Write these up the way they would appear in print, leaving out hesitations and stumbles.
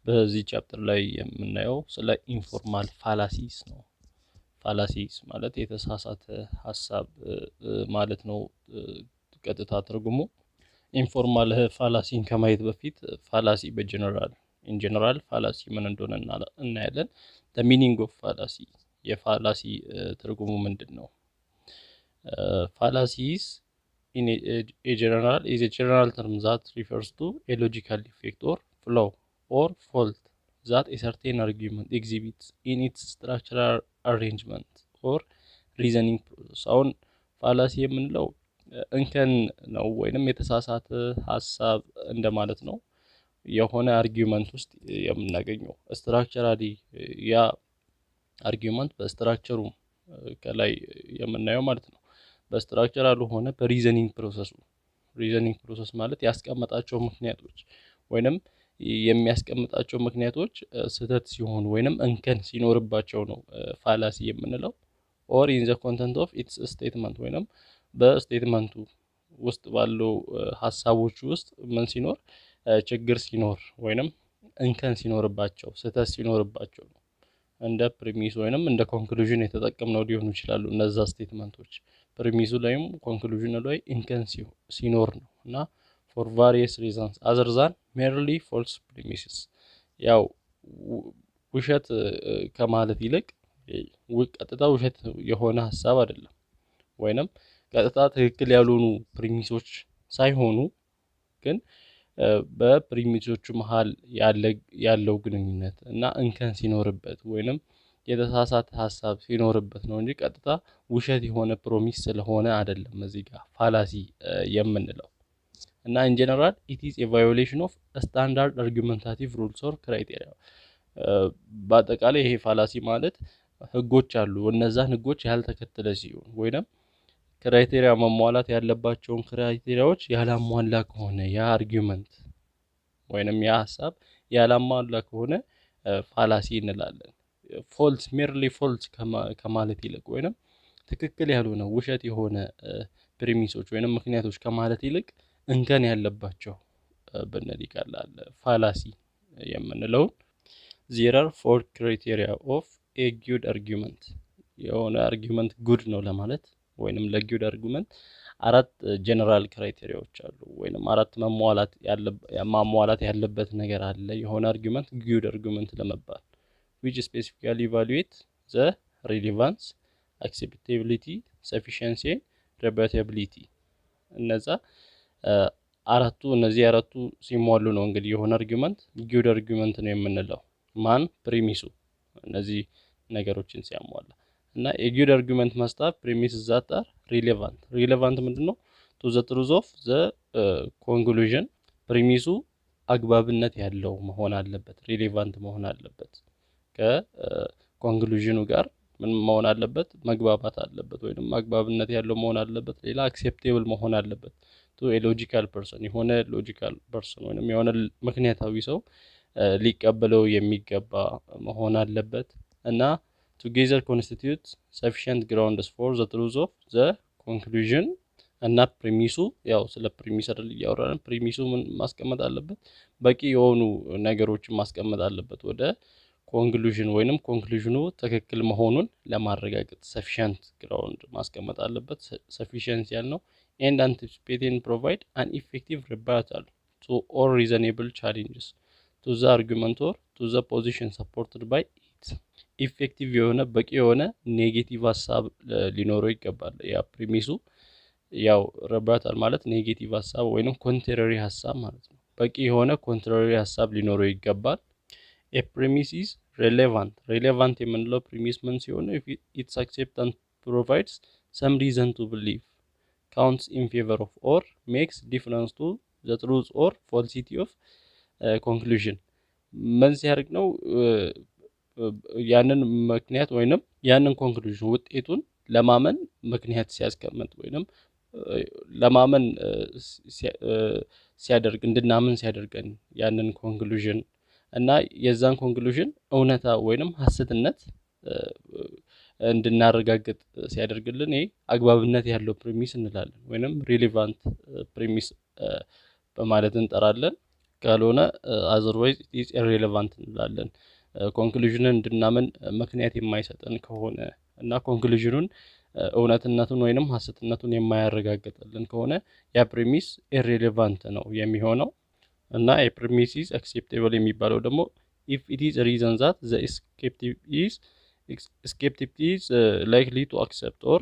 በዚህ ቻፕተር ላይ የምናየው ስለ ኢንፎርማል ፋላሲስ ነው። ፋላሲስ ማለት የተሳሳተ ሐሳብ ማለት ነው ቀጥታ ትርጉሙ። ኢንፎርማል ፋላሲን ከማየት በፊት ፋላሲ ኢን ጀነራል ፋላሲ ምን እንደሆነ እናያለን። the meaning of fallacy የፋላሲ ትርጉሙ ምንድነው? fallacies in a general is a general term that refers to a logical defect or flaw or fault that a certain argument exhibits in its structural arrangement or reasoning process። አሁን ፋላሲ የምንለው እንከን ነው ወይንም የተሳሳተ ሐሳብ እንደማለት ነው። የሆነ አርጊውመንት ውስጥ የምናገኘው ስትራክቸራሊ ያ አርጊውመንት በስትራክቸሩ ከላይ የምናየው ማለት ነው። በስትራክቸራሉ ሆነ በሪዘኒንግ ፕሮሰስ ማለት ያስቀመጣቸው ምክንያቶች ወይንም የሚያስቀምጣቸው ምክንያቶች ስህተት ሲሆኑ ወይንም እንከን ሲኖርባቸው ነው ፋላሲ የምንለው። or in the content of its statement ወይንም በስቴትመንቱ ውስጥ ባለው ሐሳቦች ውስጥ ምን ሲኖር ችግር ሲኖር ወይንም እንከን ሲኖርባቸው ስህተት ሲኖርባቸው ነው። እንደ ፕሪሚስ ወይንም እንደ ኮንክሉዥን የተጠቀምነው ሊሆኑ ይችላሉ እነዛ ስቴትመንቶች። ፕሪሚሱ ላይም ኮንክሉዥኑ ላይ እንከን ሲኖር ነው እና for various reasons other than merely false premises ያው ውሸት ከማለት ይልቅ ቀጥታ ውሸት የሆነ ሐሳብ አይደለም ወይንም ቀጥታ ትክክል ያልሆኑ ፕሪሚሶች ሳይሆኑ ግን በፕሪሚሶቹ መሃል ያለው ግንኙነት እና እንከን ሲኖርበት ወይንም የተሳሳተ ሐሳብ ሲኖርበት ነው እንጂ ቀጥታ ውሸት የሆነ ፕሮሚስ ስለሆነ አይደለም እዚህ ጋር ፋላሲ የምንለው። እና in general it is a violation of standard argumentative rules or criteria። በአጠቃላይ ይሄ ፋላሲ ማለት ህጎች አሉ እነዛን ህጎች ያልተከተለ ሲሆን ወይንም ክራይቴሪያ መሟላት ያለባቸውን ክራይቴሪያዎች ያላሟላ ከሆነ ያ አርጊውመንት ወይንም ያ ሐሳብ ያላሟላ ከሆነ ፋላሲ እንላለን። ፎልስ ሜርሊ ፎልስ ከማለት ይልቅ ወይንም ትክክል ያልሆነ ውሸት የሆነ ፕሪሚሶች ወይንም ምክንያቶች ከማለት ይልቅ እንከን ያለባቸው ብንል ይቀላል ፋላሲ የምንለው። there are 4 criteria of a good argument የሆነ አርጊውመንት ጉድ ነው ለማለት ወይንም ለጉድ አርጊውመንት 4 ጀነራል ክራይቴሪያዎች አሉ ወይንም 4 ማሟላት ያለበት ነገር አለ የሆነ አርጊውመንት ጉድ አርጊውመንት ለመባል which specifically evaluate the relevance, acceptability, sufficiency, rebutability። እነዚህ አራቱ ሲሟሉ ነው እንግዲህ የሆነ አርጊውመንት ጉድ አርጊውመንት ነው የምንለው። ማን ፕሪሚሱ እነዚህ ነገሮችን ሲያሟላ እና የጉድ አርጊውመንት መስጣት ፕሪሚስ ዛት አር ሪሌቫንት ምንድነው? to the truth of the conclusion ፕሪሚሱ አግባብነት ያለው መሆን አለበት ሪሌቫንት መሆን አለበት ከኮንክሉዥኑ ጋር ምን መሆን አለበት መግባባት አለበት ወይንም አግባብነት ያለው መሆን አለበት። ሌላ አክሴፕቴብል መሆን አለበት to a logical person የሆነ ሎጂካል ፐርሰን ወይንም የሆነ ምክንያታዊ ሰው ሊቀበለው የሚገባ መሆን አለበት እና together constitute sufficient grounds for the truth of the conclusion። እና ፕሪሚሱ ያው ስለ ፕሪሚስ አይደል እያወራን ፕሪሚሱ ምን ማስቀመጥ አለበት በቂ የሆኑ ነገሮችን ማስቀመጥ አለበት ወደ ኮንክሉዥን ወይንም ኮንክሉዥኑ ትክክል መሆኑን ለማረጋገጥ sufficient ground ማስቀመጥ አለበት። sufficient ያልነው and anticipate and provide an effective rebuttal to all reasonable challenges to the argument or to the position supported by it። ኢፌክቲቭ የሆነ በቂ የሆነ ኔጌቲቭ ሐሳብ ሊኖረው ይገባል። ያ ፕሪሚሱ ያው rebuttal ማለት ኔጌቲቭ ሐሳብ ወይንም ኮንትራሪ ሐሳብ ማለት ነው። በቂ የሆነ ኮንትራሪ ሐሳብ ሊኖረው ይገባል። a premise is relevant የምንለው ፕሪሚስ ምን ሲሆን if its acceptance provides some reason to believe, counts in favor of or makes difference to the truth or falsity of conclusion ምን ሲያደርግ ነው ያንን ምክንያት ወይንም ያንን ኮንክሉዥን ውጤቱን ለማመን ምክንያት ሲያስቀምጥ ወይንም ለማመን ሲያደርግ እንድናምን ሲያደርገን ያንን ኮንክሉዥን እና የዛን ኮንክሉዥን እውነታ ወይንም ሐሰትነት እንድናረጋግጥ ሲያደርግልን ይሄ አግባብነት ያለው ፕሪሚስ እንላለን ወይንም ሪሌቫንት ፕሪሚስ በማለት እንጠራለን። ካልሆነ otherwise it is irrelevant እንላለን። ኮንክሉዥንን እንድናምን ምክንያት የማይሰጠን ከሆነ እና ኮንክሉዥኑን እውነትነቱን ወይንም ሐሰትነቱን የማያረጋግጥልን ከሆነ ያ ፕሪሚስ ኢሬሌቫንት ነው የሚሆነው። እና የፕሪሚስ ኢዝ አክሴፕቴብል የሚባለው ደግሞ if it is a reason that the skeptic is likely to accept or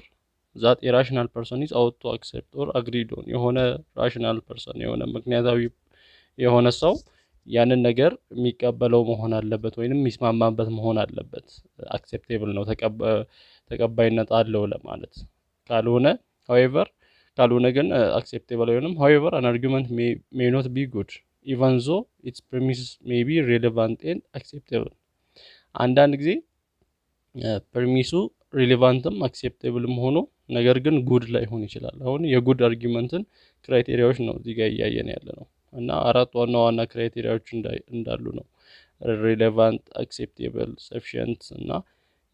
that a rational person is out to accept or agreed on የሆነ ራሽናል ፐርሰን የሆነ ምክንያታዊ የሆነ ሰው ያንን ነገር የሚቀበለው መሆን አለበት ወይንም የሚስማማበት መሆን አለበት። አክሴፕቴብል ነው ተቀባይነት አለው ለማለት ካልሆነ ግን አክሴፕቴብል አይሆንም። however an argument may not be good even though its premises may be relevant and acceptable አንዳንድ ጊዜ ፕሪሚሱ ሪሌቫንትም አክሴፕቴብልም ሆኖ ነገር ግን ጉድ ላይሆን ይችላል። አሁን የጉድ አርጊመንትን ክራይቴሪያዎች ነው እዚህ ጋር እያየን ያለ ነው እና 4 ዋና ክራይቴሪያዎች እንዳሉ ነው። ሪሌቫንት፣ አክሴፕቴብል፣ ሰፊሽንት እና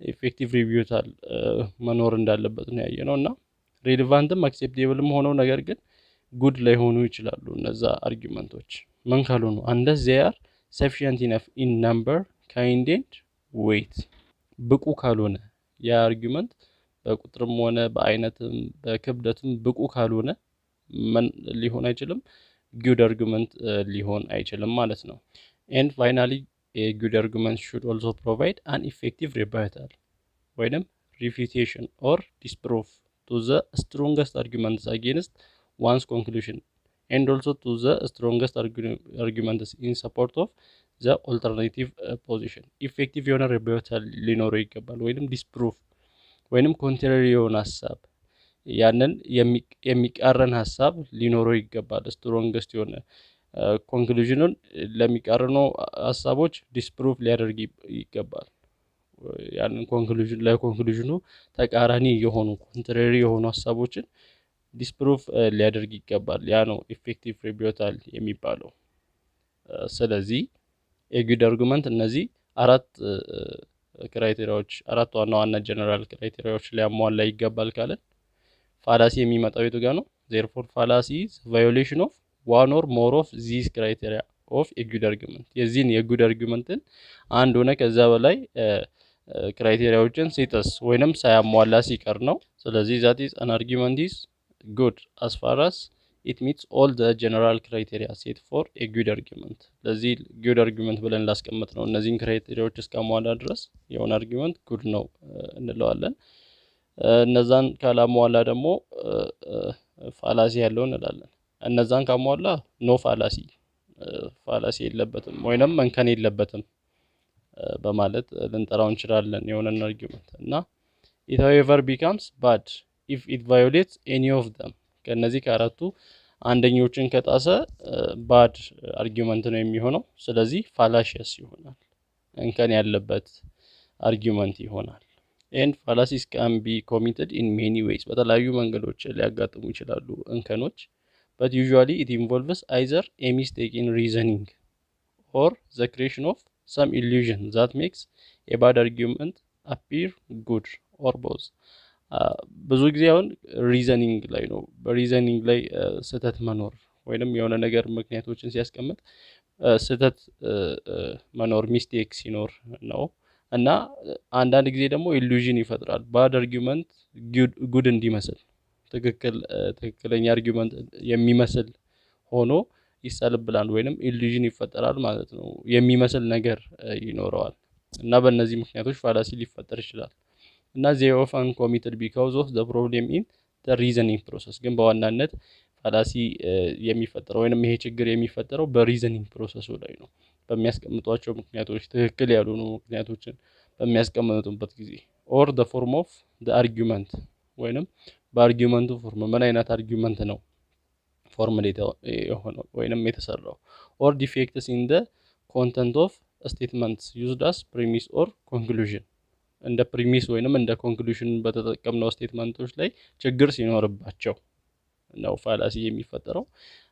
ኢፌክቲቭ ሪቪዩታል መኖር እንዳለበት ነው ያየነው እና ሪሌቫንትም አክሴፕቴብልም ሆነው ነገር ግን ጉድ ላይሆኑ ይችላሉ እነዛ አርጊመንቶች ምን ካልሆኑ unless they are sufficient enough in number, kind and weight ብቁ ካልሆነ ያ አርጊመንት በቁጥርም ሆነ በአይነትም በክብደትም ብቁ ካልሆነ ምን ሊሆን አይችልም? ጉድ አርጊመንት ሊሆን አይችልም ማለት ነው። and finally a good argument should also provide an effective rebuttal ወይንም refutation or disproof to the strongest arguments against one's conclusion and also to the strongest arguments in support of the alternative position effective የሆነ rebuttal ሊኖረው ይገባል ወይንም disproof ወይንም contrary የሆነ ሐሳብ ያንን የሚቃረን ሐሳብ ሊኖረው ይገባል። strongest የሆነ ኮንክሉዥኑን ለሚቃረኑ ሐሳቦች ዲስፕሩፍ ሊያደርግ ይገባል። ያንን ለኮንክሉዥኑ ተቃራኒ የሆኑ contrary የሆኑ ሐሳቦችን ዲስፕሩፍ ሊያደርግ ይገባል። ያ ነው ኢፌክቲቭ ሪቢዩታል የሚባለው። ስለዚህ የጉድ አርጉመንት እነዚህ 4 ክራይቴሪያዎች 4 ዋና ጀነራል ክራይቴሪያዎች ሊያሟላ ይገባል ካለን ፋላሲ የሚመጣው የቱ ጋር ነው? therefore fallacy is violation of one or more of these criteria of a good argument የዚህን የጉድ አርጉመንትን አንድ ሆነ ከዛ በላይ ክራይቴሪያዎችን ሲጥስ ወይንም ሳያሟላ ሲቀር ነው። ስለዚህ that is an argument is good as far as it meets all the general criteria set for a good argument ለዚህ good argument ብለን ላስቀምጥ ነው እነዚህን ክራይቴሪያዎች እስካሟላ ድረስ የሆነ አርጊመንት ጉድ ነው እንለዋለን። እነዛን ካላሟላ ደግሞ ፋላሲ ያለው እንላለን። እነዛን ካሟላ ኖ ፋላሲ የለበትም ወይንም መንከን የለበትም በማለት ልንጠራው እንችላለን የሆነን አርጊመንት እና it however becomes bad if it violates any of them ከነዚህ ከአራቱ አንደኞችን ከጣሰ ባድ አርጊመንት ነው የሚሆነው። ስለዚህ ፋላሺየስ ይሆናል፣ እንከን ያለበት አርጊመንት ይሆናል። and fallacies can be committed in many ways በተለያዩ መንገዶች ሊያጋጥሙ ይችላሉ እንከኖች but usually it involves either a mistake in reasoning or the creation of some illusion that makes a bad argument appear good or both ብዙ ጊዜ አሁን ሪዘኒንግ ላይ ነው። በሪዘኒንግ ላይ ስህተት መኖር ወይንም የሆነ ነገር ምክንያቶችን ሲያስቀምጥ ስህተት መኖር ሚስቴክ ሲኖር ነው እና አንዳንድ ጊዜ ደግሞ ኢሉዥን ይፈጥራል። ባድ አርጊመንት ጉድ እንዲመስል ትክክለኛ አርጊመንት የሚመስል ሆኖ ይሳልብላል ወይንም ኢሉዥን ይፈጠራል ማለት ነው። የሚመስል ነገር ይኖረዋል እና በእነዚህ ምክንያቶች ፋላሲ ሊፈጠር ይችላል እና they often committed because of the problem in the reasoning process ግን በዋናነት ፋላሲ የሚፈጠረው ወይንም ይሄ ችግር የሚፈጠረው በሪዘኒንግ ፕሮሰሱ ላይ ነው። በሚያስቀምጧቸው ምክንያቶች ትክክል ያልሆኑ ምክንያቶችን በሚያስቀምጡበት ጊዜ or the form of the argument ወይንም በአርጊመንቱ ፎርም ምን አይነት አርጊመንት ነው ፎርሙሌት የሆነው ወይንም የተሰራው or defects in the content of statements used as premise or conclusion እንደ ፕሪሚስ ወይንም እንደ ኮንክሉዥን በተጠቀምነው ስቴትመንቶች ላይ ችግር ሲኖርባቸው ነው ፋላሲ የሚፈጠረው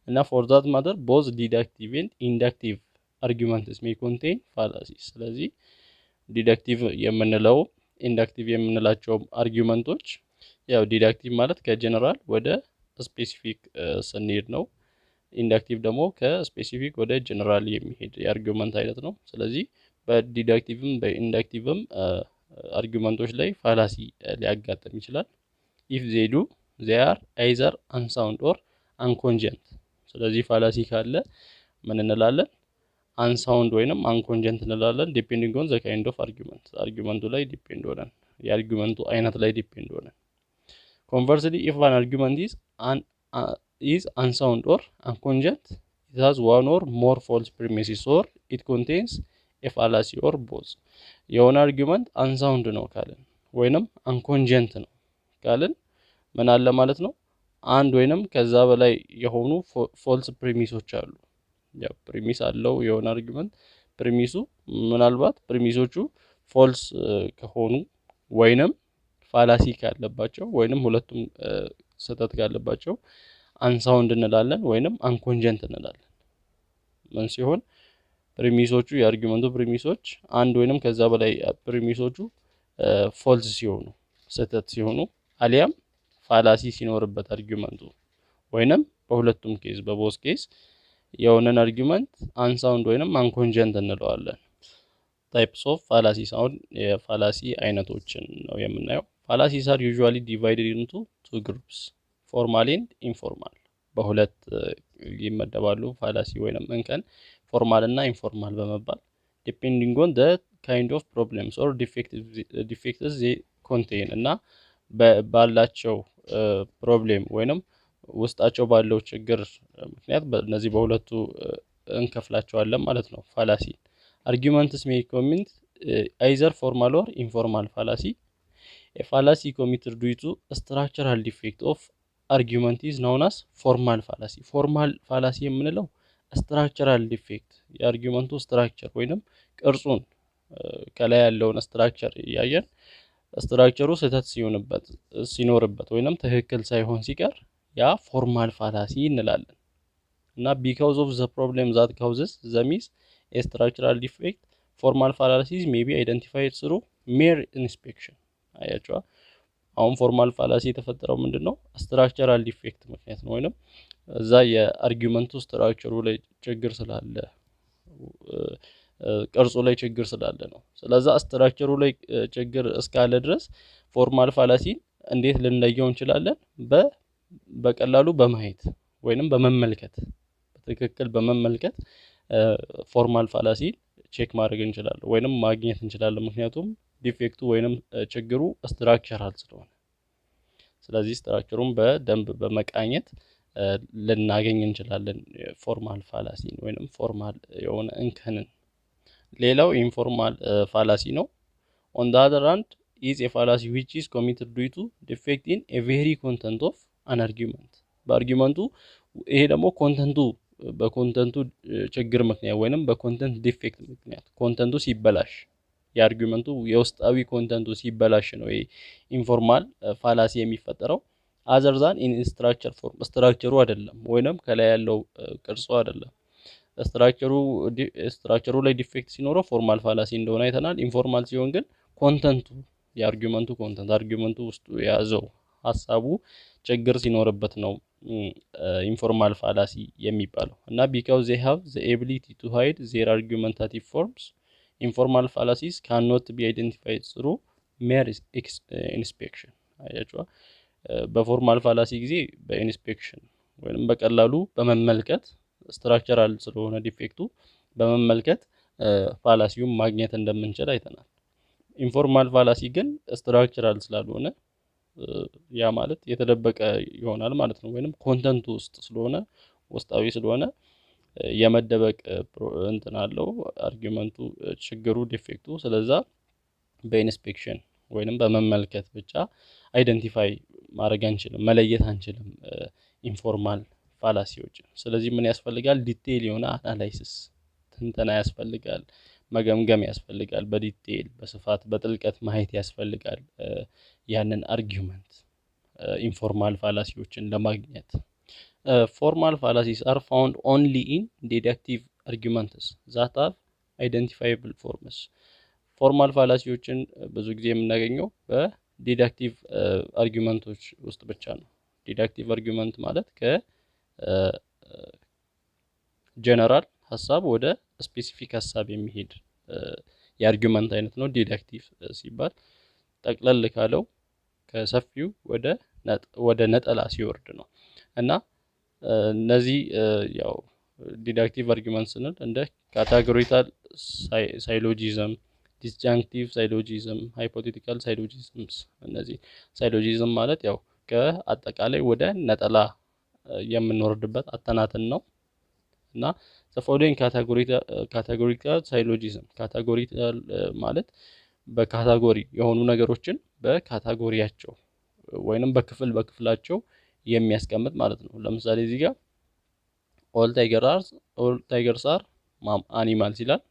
እና for that matter both deductive and inductive arguments may contain fallacies ስለዚህ ዲዳክቲቭ የምንለው ኢንዳክቲቭ የምንላቸው አርጊመንቶች ያው ዲዳክቲቭ ማለት ከጀነራል ወደ ስፔሲፊክ ስንሄድ ነው ኢንዳክቲቭ ደግሞ ከስፔሲፊክ ወደ ጀነራል የሚሄድ የአርጊውመንት አይነት ነው። ስለዚህ በዲዳክቲቭም በኢንዳክቲቭም አርጊውመንቶች ላይ ፋላሲ ሊያጋጥም ይችላል። ኢፍ ዜ ዱ ዜ አር አይዘር አንሳውንድ ኦር አንኮንጀንት። ስለዚህ ፋላሲ ካለ ምን እንላለን? አንሳውንድ ወይንም አንኮንጀንት እንላለን። ዲፔንዲንግ ኦን ዘ ካይንድ ኦፍ አርጊውመንት፣ አርጊውመንቱ ላይ ዲፔንድ ሆነን የአርጊውመንቱ አይነት ላይ ዲፔንድ ሆነን። ኮንቨርስሊ ኢፍ አን አርጊውመንት is unsound or uncongent, it has one or more false premises or it contains a fallacy or both። የሆነ አርጊውመንት አንሳውንድ ነው ካልን ወይንም አንኮንጀንት ነው ካልን ምን አለ ማለት ነው? አንድ ወይንም ከዛ በላይ የሆኑ ፎልስ ፕሪሚሶች አሉ። ያው ፕሪሚስ አለው የሆነ አርጊውመንት። ፕሪሚሱ ምናልባት ፕሪሚሶቹ ፎልስ ከሆኑ ወይንም ፋላሲ ካለባቸው ወይንም ሁለቱም ስህተት ካለባቸው አንሳውንድ እንላለን ወይንም አንኮንጀንት እንላለን። ምን ሲሆን ፕሪሚሶቹ የአርጊውመንቱ ፕሪሚሶች አንድ ወይንም ከዛ በላይ ፕሪሚሶቹ ፎልስ ሲሆኑ ስህተት ሲሆኑ አሊያም ፋላሲ ሲኖርበት አርጊውመንቱ ወይንም በሁለቱም ኬዝ በቦስ ኬዝ የሆነን አርጊውመንት አንሳውንድ ወይንም አንኮንጀንት እንለዋለን። ታይፕስ ኦፍ ፋላሲስ፣ አሁን የፋላሲ አይነቶችን ነው የምናየው። ፋላሲስ አር ዩዥዋሊ ዲቫይድድ ኢንቱ ቱ ግሩፕስ ፎርማል ኤንድ ኢንፎርማል። በሁለት ይመደባሉ ፋላሲ ወይንም እንከን ፎርማል እና ኢንፎርማል በመባል ዲፔንዲንግ ኦን ዘ ካይንድ ኦፍ ፕሮብሌምስ ኦር ዲፌክትስ ዜ ኮንቴን እና ባላቸው ፕሮብሌም ወይንም ውስጣቸው ባለው ችግር ምክንያት በእነዚህ በሁለቱ እንከፍላቸዋለን ማለት ነው ፋላሲ። አርጊውመንትስ ሜይ ኮሚት አይዘር ፎርማል ኦር ኢንፎርማል ፋላሲ። A fallacy committed due to structural defect of argument is known as formal fallacy። ፎርማል ፋላሲ የምንለው structural defect የአርጊውመንቱ ስትራክቸር ወይንም ቅርጹን ከላይ ያለውን ስትራክቸር እያየን ስትራክቸሩ ስህተት ሲኖርበት ወይንም ትክክል ሳይሆን ሲቀር ያ ፎርማል ፋላሲ እንላለን። እና because of the problem that causes the miss a structural defect, formal fallacies may be identified through mere inspection። አያችዋ አሁን ፎርማል ፋላሲ የተፈጠረው ምንድነው? ስትራክቸራል ዲፌክት ምክንያት ነው ወይንም እዛ የአርጊውመንቱ ስትራክቸሩ ላይ ችግር ስላለ ቅርጹ ላይ ችግር ስላለ ነው። ስለዚህ ስትራክቸሩ ላይ ችግር እስካለ ድረስ ፎርማል ፋላሲ እንዴት ልንለየው እንችላለን? በቀላሉ በማየት ወይንም በመመልከት በትክክል በመመልከት ፎርማል ፋላሲ ቼክ ማድረግ እንችላለን ወይንም ማግኘት እንችላለን። ምክንያቱም ዲፌክቱ ወይንም ችግሩ ስትራክቸራል ስለሆነ፣ ስለዚህ ስትራክቸሩን በደንብ በመቃኘት ልናገኝ እንችላለን ፎርማል ፋላሲን ወይንም ፎርማል የሆነ እንከንን። ሌላው ኢንፎርማል ፋላሲ ነው። on the other hand is a fallacy which is committed due to defect in a very content of an argument። በአርጊውመንቱ ይሄ ደግሞ በኮንተንቱ ችግር ምክንያት ወይንም በኮንተንት ዲፌክት ምክንያት ኮንተንቱ ሲበላሽ የአርጊውመንቱ የውስጣዊ ኮንተንቱ ሲበላሽ ነው ይሄ ኢንፎርማል ፋላሲ የሚፈጠረው። other than in structure form ስትራክቸሩ አይደለም ወይንም ከላይ ያለው ቅርጹ አይደለም። ስትራክቸሩ ላይ ዲፌክት ሲኖረው ፎርማል ፋላሲ እንደሆነ አይተናል። ኢንፎርማል ሲሆን ግን ኮንተንቱ የአርጊውመንቱ ኮንተንት አርጊውመንቱ ውስጡ የያዘው ሐሳቡ ችግር ሲኖርበት ነው ኢንፎርማል ፋላሲ የሚባለው። እና because they have the ability to hide their argumentative forms, informal fallacies cannot be identified through mere inspection። አያችዋ በፎርማል ፋላሲ ጊዜ በኢንስፔክሽን ወይንም በቀላሉ በመመልከት ስትራክቸራል ስለሆነ ዲፌክቱ በመመልከት ፋላሲውን ማግኘት እንደምንችል አይተናል። ኢንፎርማል ፋላሲ ግን ስትራክቸራል ስላልሆነ ያ ማለት የተደበቀ ይሆናል ማለት ነው። ወይንም ኮንተንቱ ውስጥ ስለሆነ ውስጣዊ ስለሆነ የመደበቅ እንትን አለው አርጊውመንቱ ችግሩ ዲፌክቱ። ስለዛ በኢንስፔክሽን ወይንም በመመልከት ብቻ አይደንቲፋይ ማድረግ አንችልም፣ መለየት አንችልም ኢንፎርማል ፋላሲዎች። ስለዚህ ምን ያስፈልጋል? ዲቴይል የሆነ አናላይሲስ ትንተና ያስፈልጋል፣ መገምገም ያስፈልጋል፣ በዲቴይል በስፋት በጥልቀት ማየት ያስፈልጋል ያንን አርጊውመንት ኢንፎርማል ፋላሲዎችን ለማግኘት። ፎርማል ፋላሲስ አር ፋውንድ ኦንሊ ኢን ዲዳክቲቭ አርጊውመንትስ ዛት ሃቭ አይደንቲፋይብል ፎርምስ። ፎርማል ፋላሲዎችን ብዙ ጊዜ የምናገኘው በዲዳክቲቭ አርጊውመንቶች ውስጥ ብቻ ነው። ዲዳክቲቭ አርጊውመንት ማለት ከጀነራል ሀሳብ ወደ ስፔሲፊክ ሀሳብ የሚሄድ የአርጊውመንት አይነት ነው። ዲዳክቲቭ ሲባል ጠቅለል ካለው ከሰፊው ወደ ነጠላ ሲወርድ ነው። እና እነዚህ ያው ዲዳክቲቭ አርጊውመንት ስንል እንደ ካታጎሪካል ሳይሎጂዝም፣ ዲስጃንክቲቭ ሳይሎጂዝም፣ ሃይፖቴቲካል ሳይሎጂዝምስ። እነዚህ ሳይሎጂዝም ማለት ያው ከአጠቃላይ ወደ ነጠላ የምንወርድበት አተናትን ነው። እና the following categorical syllogism ካታጎሪካል ማለት በካታጎሪ የሆኑ ነገሮችን በካታጎሪያቸው ወይንም በክፍላቸው የሚያስቀምጥ ማለት ነው። ለምሳሌ እዚህ ጋር all tigers are animals ይላል።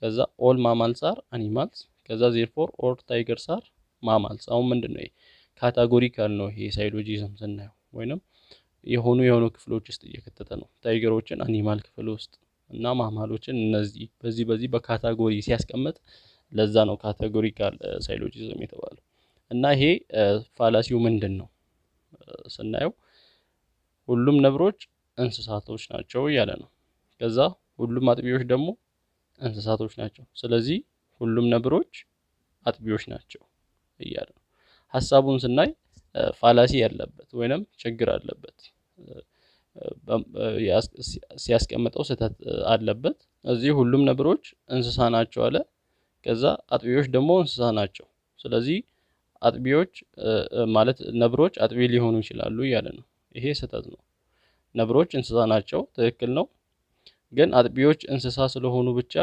ከዛ all mammals are animals፣ ከዛ therefore all tigers are mammals። አሁን ምንድነው ይሄ? ካታጎሪካል ነው ይሄ ሳይሎጂዝም ስናየው፣ ወይንም የሆኑ ክፍሎች ውስጥ እየከተተ ነው። ታይገሮችን አኒማል ክፍል ውስጥ እና ማማሎችን እነዚህ በዚህ በካታጎሪ ሲያስቀምጥ ለዛ ነው ካታጎሪካል ሳይሎጂዝም የተባለው። እና ይሄ ፋላሲው ምንድን ነው ስናየው ሁሉም ነብሮች እንስሳቶች ናቸው እያለ ነው። ከዛ ሁሉም አጥቢዎች ደግሞ እንስሳቶች ናቸው። ስለዚህ ሁሉም ነብሮች አጥቢዎች ናቸው እያለ ነው። ሀሳቡን ስናይ ፋላሲ ያለበት ወይንም ችግር አለበት፣ ሲያስቀምጠው ስህተት አለበት። እዚህ ሁሉም ነብሮች እንስሳ ናቸው አለ። ከዛ አጥቢዎች ደግሞ እንስሳ ናቸው። ስለዚህ አጥቢዎች ማለት ነብሮች አጥቢ ሊሆኑ ይችላሉ እያለ ነው። ይሄ ስህተት ነው። ነብሮች እንስሳ ናቸው፣ ትክክል ነው። ግን አጥቢዎች እንስሳ ስለሆኑ ብቻ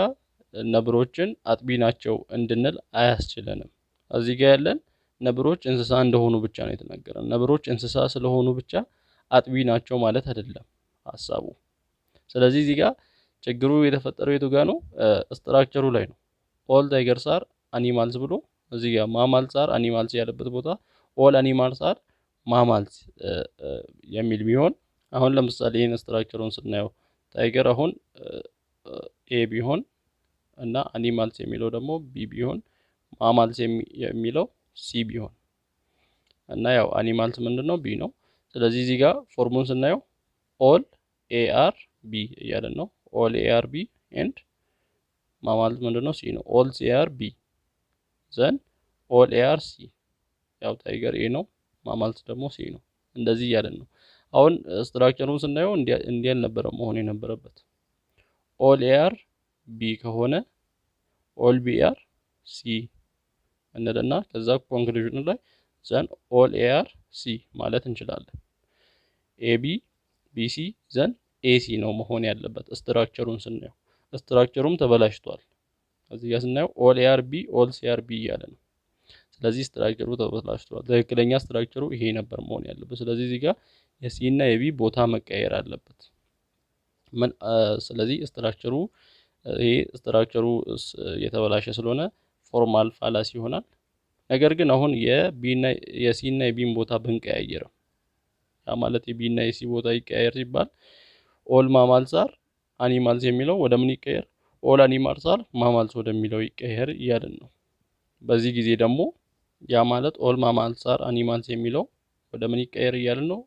ነብሮችን አጥቢ ናቸው እንድንል አያስችለንም። እዚህ ጋር ያለን ነብሮች እንስሳ እንደሆኑ ብቻ ነው የተነገረን። ነብሮች እንስሳ ስለሆኑ ብቻ አጥቢ ናቸው ማለት አይደለም ሀሳቡ። ስለዚህ እዚህ ጋር ችግሩ የተፈጠረው የቱ ጋር ነው? ስትራክቸሩ ላይ ነው። ኦል ታይገርስ አር አኒማልስ ብሎ እዚህ ጋር ማማልስ አር አኒማልስ ያለበት ቦታ ኦል አኒማልስ አር ማማልስ የሚል ቢሆን፣ አሁን ለምሳሌ ይሄን ስትራክቸሩን ስናየው ታይገር አሁን ኤ ቢሆን እና አኒማልስ የሚለው ደግሞ ቢ ቢሆን፣ ማማልስ የሚለው ሲ ቢሆን እና ያው አኒማልስ ምንድነው? ቢ ነው። ስለዚህ እዚህ ጋር ፎርሙን ስናየው ኦል ኤ አር ቢ እያለን ነው። ኦል ኤ አር ቢ ኤንድ ማማልስ ምንድነው? ሲ ነው። ኦል ሲ አር ቢ ዘን ኦል ኤ አር ሲ። ያው ታይገር ኤ ነው፣ ማማልስ ደግሞ ሲ ነው። እንደዚህ እያለን ነው። አሁን ስትራክቸሩን ስናየው እንዲህ አልነበረም መሆን የነበረበት። ኦል ኤ አር ቢ ከሆነ ኦል ቢ አር ሲ እንልና ከዛ ኮንክሉዥን ላይ ዘን ኦል ኤ አር ሲ ማለት እንችላለን። ኤቢ ቢሲ ዘን ኤሲ ነው መሆን ያለበት ስትራክቸሩን ስናየው። ስትራክቸሩም ተበላሽቷል። እዚህ ጋር ስናየው ኦል ኤ አር ቢ ኦል ሲ አር ቢ እያለ ነው። ስለዚህ ስትራክቸሩ ተበላሽቷል። ትክክለኛ ስትራክቸሩ ይሄ ነበር መሆን ያለበት። ስለዚህ እዚህ ጋር የሲ እና የቢ ቦታ መቀየር አለበት። ስለዚህ ስትራክቸሩ የተበላሸ ስለሆነ ፎርማል ፋላሲ ይሆናል። ነገር ግን አሁን የሲ እና የቢን ቦታ ብንቀያየረው፣ ያ ማለት የቢ እና የሲ ቦታ ይቀያየር ሲባል ኦል ማማልስ አር አኒማልስ የሚለው ወደ ምን ይቀየር? ኦል አኒማልስ አር ማማልስ ወደሚለው ይቀየር እያልን ነው። በዚህ ጊዜ ደግሞ ያ ማለት ኦል ማማልስ አር አኒማልስ የሚለው ወደ ምን ይቀየር እያልን ነው?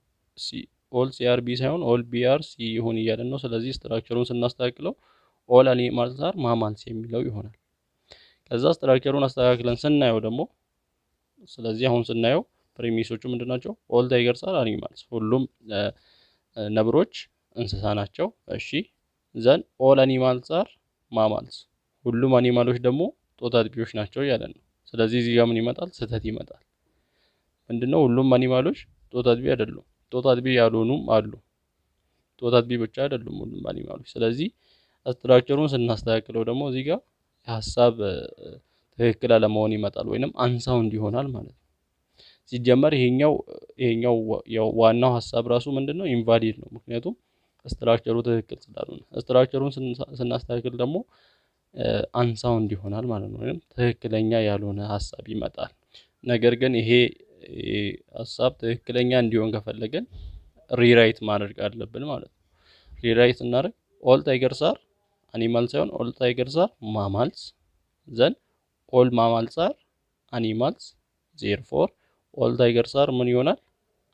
ኦል ሲ አር ቢ ሳይሆን ኦል ቢ አር ሲ ይሁን እያልን ነው። ስለዚህ ስትራክቸሩን ስናስተካክለው ኦል አኒማልስ አር ማማልስ የሚለው ይሆናል። ከዛ ስትራክቸሩን አስተካክለን ስናየው ደግሞ ስለዚህ አሁን ስናየው ፕሪሚሶቹ ምንድናቸው? ኦል ታይገርስ አር አኒማልስ፣ ሁሉም ነብሮች እንስሳ ናቸው። እሺ ዘን ኦል አኒማልስ አር ማማልስ፣ ሁሉም አኒማሎች ደግሞ ጦጣ አጥቢዎች ናቸው ያለን ነው። ስለዚህ እዚህ ጋር ምን ይመጣል? ስህተት ይመጣል። ምንድነው? ሁሉም አኒማሎች ጦጣ አጥቢ አይደሉም። ጦጣ አጥቢ ያልሆኑም አሉ። ጦጣ አጥቢ ብቻ አይደሉም ሁሉም አኒማሎች። ስለዚህ ስትራክቸሩን ስናስተካክለው ደግሞ እዚህ ጋር የሀሳብ ትክክል አለመሆን ይመጣል፣ ወይንም አንሳውንድ ይሆናል ማለት ነው። ሲጀመር ይሄኛው ዋናው ሀሳብ ራሱ ምንድነው? ኢንቫሊድ ነው። ምክንያቱም ስትራክቸሩ ትክክል ስላልሆነ፣ ስትራክቸሩን ስናስተካክል ደግሞ አንሳውንድ ይሆናል ማለት ነው፣ ወይም ትክክለኛ ያልሆነ ሀሳብ ይመጣል። ነገር ግን ይሄ ሀሳብ ትክክለኛ እንዲሆን ከፈለገን ሪራይት ማድረግ አለብን ማለት ነው። ሪራይት እናደርግ ኦል ታይገርስ አር አኒማልስ ሳይሆን ኦል ታይገርስ አር ማማልስ ዘን ኦል ማማልስ አር አኒማልስ ዜርፎር ኦል ታይገርስ አር ምን ይሆናል?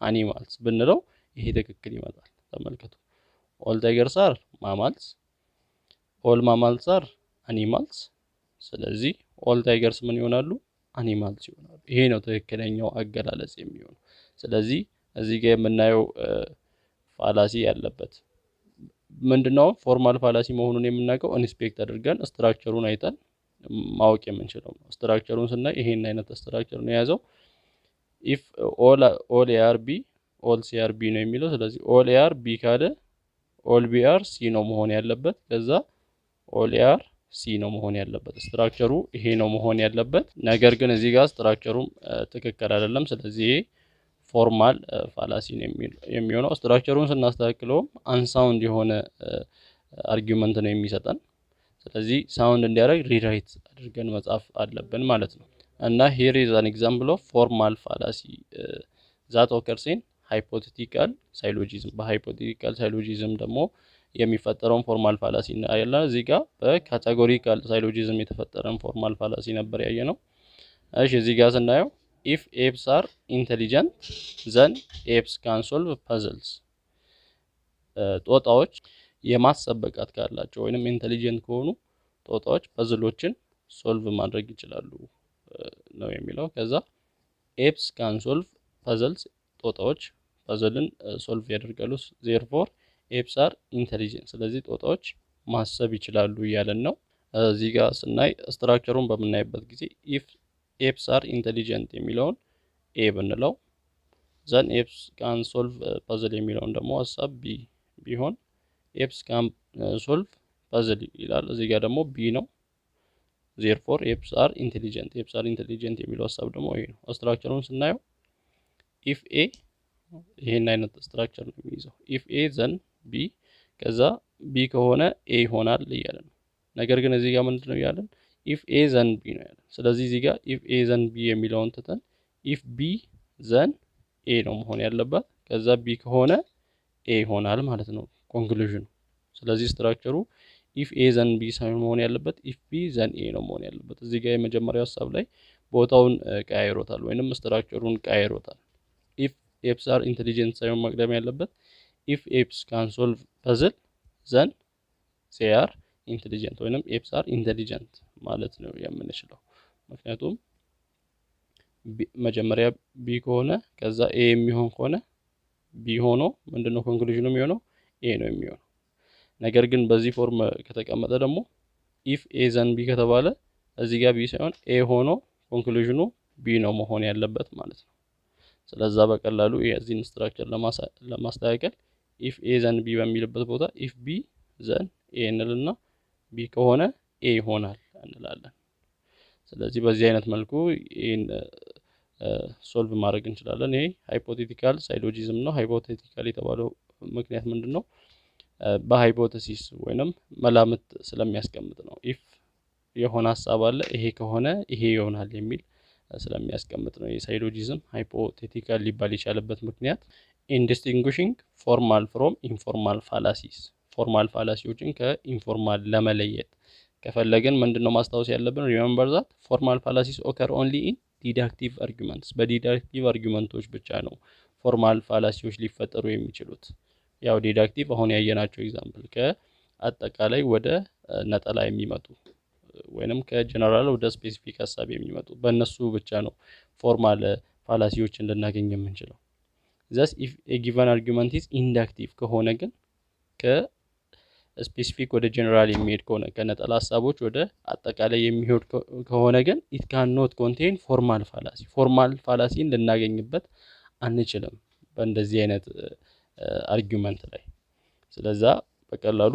አኒማልስ ብንለው ይሄ ትክክል ይመጣል። ተመልከቱ። ኦል ታይገርስ አር ማማልስ፣ ኦል ማማልስ አር አኒማልስ። ስለዚህ ኦል ታይገርስ ምን ይሆናሉ? አኒማልስ ይሆናሉ። ይሄ ነው ትክክለኛው አገላለጽ የሚሆነው። ስለዚህ እዚህ ጋር የምናየው ፋላሲ ያለበት ምንድነው? ፎርማል ፋላሲ መሆኑን የምናውቀው ኢንስፔክት አድርገን ስትራክቸሩን አይተን ማወቅ የምንችለው ነው። ስትራክቸሩን ስናይ ይሄን አይነት ስትራክቸር ነው የያዘው። ኢፍ ኦል ኤአር ቢ ኦል ሲአር ቢ ነው የሚለው። ስለዚህ ኦል ኤአር ቢ ካለ ኦል ቢአር ሲ ነው መሆን ያለበት። ከዛ ኦል ኤአር ሲ ነው መሆን ያለበት። ስትራክቸሩ ይሄ ነው መሆን ያለበት። ነገር ግን እዚህ ጋር ስትራክቸሩም ትክክል አይደለም። ስለዚህ ፎርማል ፋላሲ ነው የሚሆነው። ስትራክቸሩን ስናስተካክለውም አንሳውንድ የሆነ አርጊውመንት ነው የሚሰጠን። ስለዚህ ሳውንድ እንዲያደርግ ሪራይት አድርገን መጻፍ አለብን ማለት ነው። እና ሂር ኢዝ አን ኤግዛምፕል ኦፍ ፎርማል ፋላሲ ዛት ኦከርስ ኢን ሃይፖቴቲካል ሳይሎጂዝም። በሃይፖቴቲካል ሳይሎጂዝም ደግሞ የሚፈጠረውን ፎርማል ፋላሲ እናያለን። እዚህ ጋር በካቴጎሪካል ሳይሎጂዝም የተፈጠረን ፎርማል ፋላሲ ነበር ያየነው። እሺ እዚህ ጋር ስናየው ኢፍ ኤፕስ አር ኢንተሊጀንት ዘን ኤፕስ ካን ሶልቭ ፐዝልስ። ጦጣዎች የማሰብ ብቃት ካላቸው ወይንም ኢንተሊጀንት ከሆኑ ጦጣዎች ፐዝሎችን ሶልቭ ማድረግ ይችላሉ ነው የሚለው። ከዛ ኤፕስ ካን ሶልቭ ፐዝልስ፣ ጦጣዎች ፐዝልን ሶልቭ ያደርጋሉ። ዜርፎር ኤፕስ አር ኢንተሊጀንት፣ ስለዚህ ጦጣዎች ማሰብ ይችላሉ እያለን ነው። እዚህ ጋር ስናይ ስትራክቸሩን በምናይበት ጊዜ ኢፍ ኤፕስ አር ኢንተሊጀንት የሚለውን ኤ ብንለው፣ ዘን ኤፕስ ካን ሶልቭ ፐዝል የሚለውን ደግሞ ሀሳብ ቢ ቢሆን ኤፕስ ካን ሶልቭ ፐዝል ይላል። እዚህ ጋር ደግሞ ቢ ነው። ዜርፎር ኤፕስ አር ኢንተሊጀንት፣ ኤፕስ አር ኢንተሊጀንት የሚለው ሀሳብ ደግሞ ይሄ ነው። ስትራክቸሩን ስናየው ኢፍ ኤ ይሄን አይነት ስትራክቸር ነው የሚይዘው። ኢፍ ኤ ዘን ቢ፣ ከዛ ቢ ከሆነ ኤ ይሆናል እያለ ነው። ነገር ግን እዚህ ጋር ምንድነው እያለን? ኢፍ ኤ ዘን ቢ ነው ያለን። ስለዚህ እዚህ ጋር ኢፍ ኤ ዘን ቢ የሚለውን ትተን ኢፍ ቢ ዘን ኤ ነው መሆን ያለበት። ከዛ ቢ ከሆነ ኤ ይሆናል ማለት ነው ኮንክሉዥኑ። ስለዚህ ስትራክቸሩ ኢፍ ኤ ዘን ቢ ሳይሆን መሆን ያለበት ኢፍ ቢ ዘን ኤ ነው መሆን ያለበት። እዚህ ጋር የመጀመሪያው ሀሳብ ላይ ቦታውን ቀያይሮታል ወይንም ስትራክቸሩን ቀያይሮታል። ኢፍ ኤፕስ አር ኢንተሊጀንት ሳይሆን መቅደም ያለበት ኢፍ ኤፕስ ካን ሶልቭ ፐዝል ዘን ዜ አር ኢንተሊጀንት ወይንም ኤፕስ አር ኢንተሊጀንት ማለት ነው የምንችለው። ምክንያቱም መጀመሪያ ቢ ከሆነ ከዛ ኤ የሚሆን ከሆነ ቢ ሆኖ ምንድነው ኮንክሉዥኑ የሚሆነው? ኤ ነው የሚሆነው። ነገር ግን በዚህ ፎርም ከተቀመጠ ደግሞ ኢፍ ኤ ዘን ቢ ከተባለ እዚህ ጋር ቢ ሳይሆን ኤ ሆኖ ኮንክሉዥኑ ቢ ነው መሆን ያለበት ማለት ነው። ስለዛ በቀላሉ የዚህን ስትራክቸር ለማስተካከል ኢፍ ኤ ዘን ቢ በሚልበት ቦታ ኢፍ ቢ ዘን ኤ እንልና ቢ ከሆነ ኤ ይሆናል እንላለን። ስለዚህ በዚህ አይነት መልኩ ይሄን ሶልቭ ማድረግ እንችላለን። ይሄ ሃይፖቴቲካል ሳይሎጂዝም ነው። ሃይፖቴቲካል የተባለው ምክንያት ምንድነው? በሃይፖቴሲስ ወይንም መላምት ስለሚያስቀምጥ ነው። ኢፍ የሆነ ሀሳብ አለ ይሄ ከሆነ ይሄ ይሆናል የሚል ስለሚያስቀምጥ ነው። የሳይሎጂዝም ሃይፖቴቲካል ሊባል የቻለበት ምክንያት ኢን ዲስቲንጉሽንግ ፎርማል ፍሮም ኢንፎርማል ፋላሲስ፣ ፎርማል ፋላሲዎችን ከኢንፎርማል ለመለየት ከፈለግን ምንድነው ማስታወስ ያለብን? ሪሜምበር ዛት ፎርማል ፋላሲስ ኦከር ኦንሊ ኢን ዲዳክቲቭ አርጊመንትስ፣ በዲዳክቲቭ አርጊመንቶች ብቻ ነው ፎርማል ፋላሲዎች ሊፈጠሩ የሚችሉት። ያው ዲዳክቲቭ አሁን ያየናቸው ኤግዛምፕል ከአጠቃላይ ወደ ነጠላ የሚመጡ ወይንም ከጀነራል ወደ ስፔሲፊክ ሀሳብ የሚመጡ በእነሱ ብቻ ነው ፎርማል ፋላሲዎችን ልናገኝ የምንችለው። ዘስ ኢፍ ኤ ጊቨን አርጊመንት ኢዝ ኢንዳክቲቭ ከሆነ ግን ከስፔሲፊክ ወደ ጀነራል የሚሄድ ከሆነ ከነጠላ ሀሳቦች ወደ አጠቃላይ የሚሄድ ከሆነ ግን ኢት ካን ኖት ኮንቴን ፎርማል ፋላሲ፣ ፎርማል ፋላሲን ልናገኝበት አንችልም በእንደዚህ አይነት አርጊመንት ላይ። ስለዛ በቀላሉ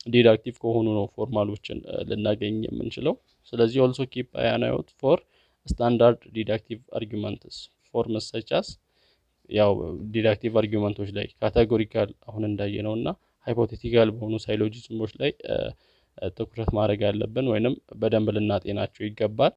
ዲዳክቲቭ ከሆኑ ነው ፎርማሎችን ልናገኝ የምንችለው። ስለዚህ ኦልሶ ኪፕ አን አይ አውት ፎር ስታንዳርድ ዲዳክቲቭ አርጊመንትስ ፎርምስ ሰች አስ፣ ያው ዲዳክቲቭ አርጊመንቶች ላይ ካቴጎሪካል አሁን እንዳየነው እና ሃይፖቴቲካል በሆኑ ሳይሎጂዝሞች ላይ ትኩረት ማድረግ ያለብን ወይንም በደንብ ልናጤናቸው ይገባል።